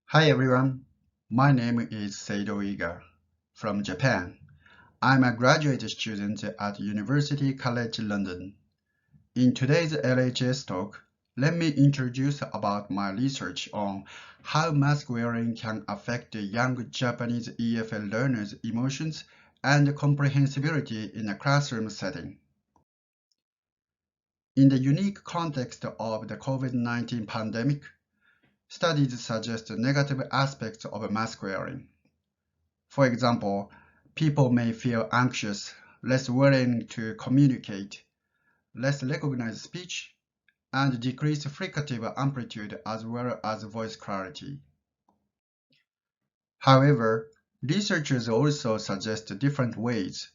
Hi everyone, my name is Seido Iga from Japan. I'm a graduate student at University College London. In today's LHS talk, let me introduce about my research on how mask wearing can affect young Japanese EFL learners' emotions and comprehensibility in a classroom setting. In the unique context of the COVID-19 pandemic, studies suggest negative aspects of mask wearing. For example, people may feel anxious, less willing to communicate, less recognize speech, and decreased fricative amplitude as well as voice clarity. However, researchers also suggest different ways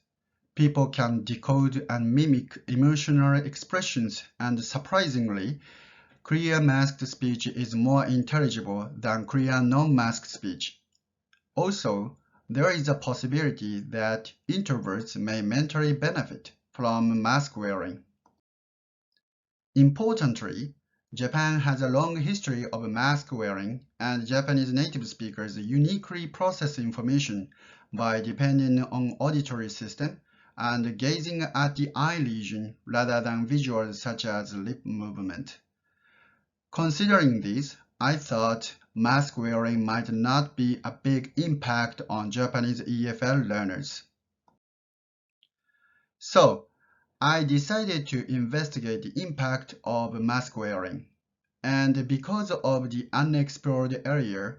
people can decode and mimic emotional expressions, and surprisingly, clear masked speech is more intelligible than clear non-masked speech. Also, there is a possibility that introverts may mentally benefit from mask wearing. Importantly, Japan has a long history of mask wearing, and Japanese native speakers uniquely process information by depending on auditory system and gazing at the eye region rather than visuals such as lip movement. Considering this, I thought mask wearing might not be a big impact on Japanese EFL learners. So, I decided to investigate the impact of mask wearing. And because of the unexplored area,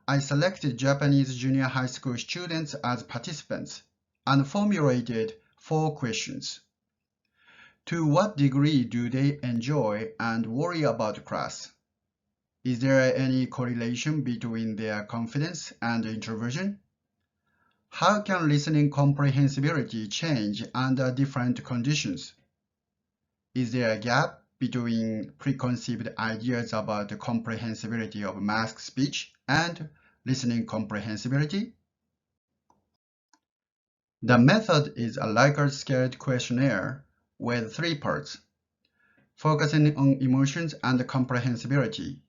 I selected Japanese junior high school students as participants and formulated 4 questions. To what degree do they enjoy and worry about class? Is there any correlation between their confidence and introversion? How can listening comprehensibility change under different conditions? Is there a gap between preconceived ideas about the comprehensibility of masked speech and listening comprehensibility? The method is a Likert-scale questionnaire with 3 parts, focusing on emotions and comprehensibility.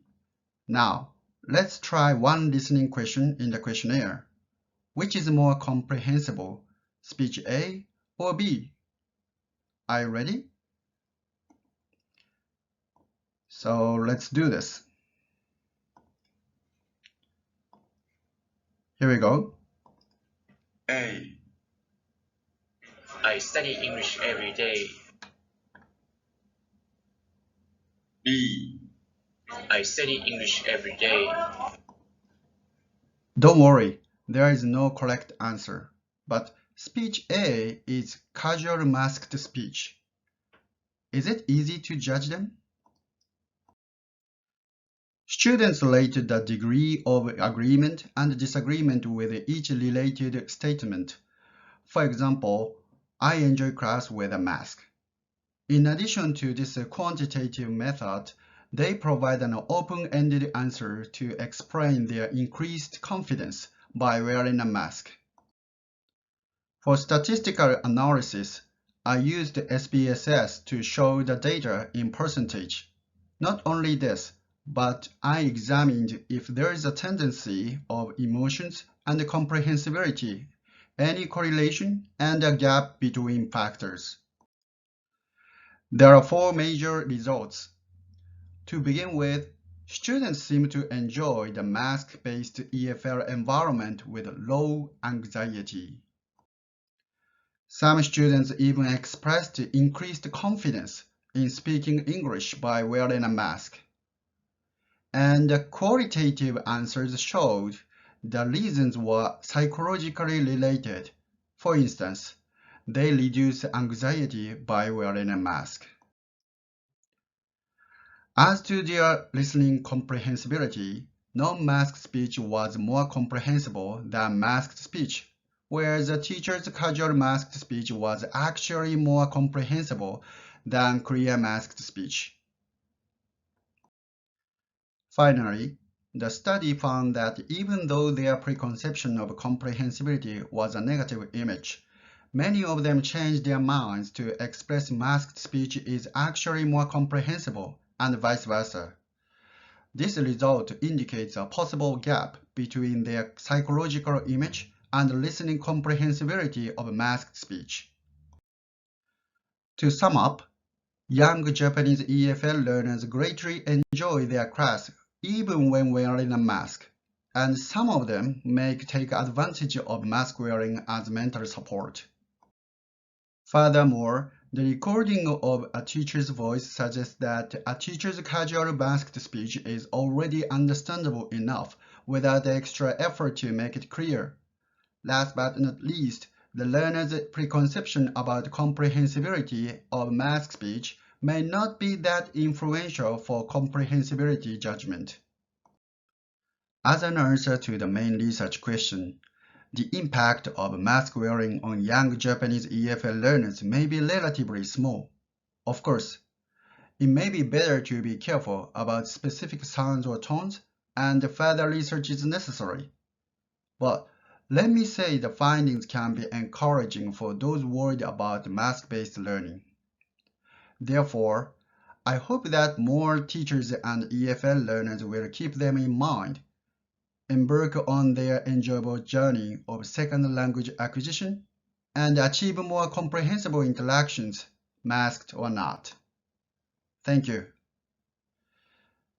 Now, let's try one listening question in the questionnaire. Which is more comprehensible, speech A or B? Are you ready? So let's do this. Here we go. A. I study English every day. B. I study English every day. Don't worry, there is no correct answer. But speech A is casual masked speech. Is it easy to judge them? Students rated the degree of agreement and disagreement with each related statement. For example, I enjoy class with a mask. In addition to this quantitative method, they provide an open-ended answer to explain their increased confidence by wearing a mask. For statistical analysis, I used SPSS to show the data in percentage. Not only this, but I examined if there is a tendency of emotions and comprehensibility, any correlation, and a gap between factors. There are 4 major results. To begin with, students seem to enjoy the mask-based EFL environment with low anxiety. Some students even expressed increased confidence in speaking English by wearing a mask. And the qualitative answers showed the reasons were psychologically related. For instance, they reduce anxiety by wearing a mask. As to their listening comprehensibility, non-masked speech was more comprehensible than masked speech, whereas the teacher's casual masked speech was actually more comprehensible than clear masked speech. Finally, the study found that even though their preconception of comprehensibility was a negative image, many of them changed their minds to express masked speech is actually more comprehensible, and vice versa. This result indicates a possible gap between their psychological image and listening comprehensibility of masked speech. To sum up, young Japanese EFL learners greatly enjoy their class even when wearing a mask, and some of them may take advantage of mask wearing as mental support. Furthermore, the recording of a teacher's voice suggests that a teacher's casual masked speech is already understandable enough without the extra effort to make it clear. Last but not least, the learner's preconception about comprehensibility of masked speech may not be that influential for comprehensibility judgment. As an answer to the main research question, the impact of mask wearing on young Japanese EFL learners may be relatively small. Of course, it may be better to be careful about specific sounds or tones, and further research is necessary. But let me say the findings can be encouraging for those worried about mask-based learning. Therefore, I hope that more teachers and EFL learners will keep them in mind, embark on their enjoyable journey of second language acquisition, and achieve more comprehensible interactions, masked or not. Thank you.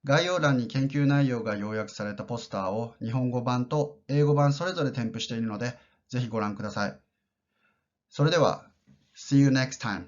概要欄に研究内容が要約されたポスターを日本語版と英語版それぞれ添付しているので、ぜひご覧ください。それでは、See you next time.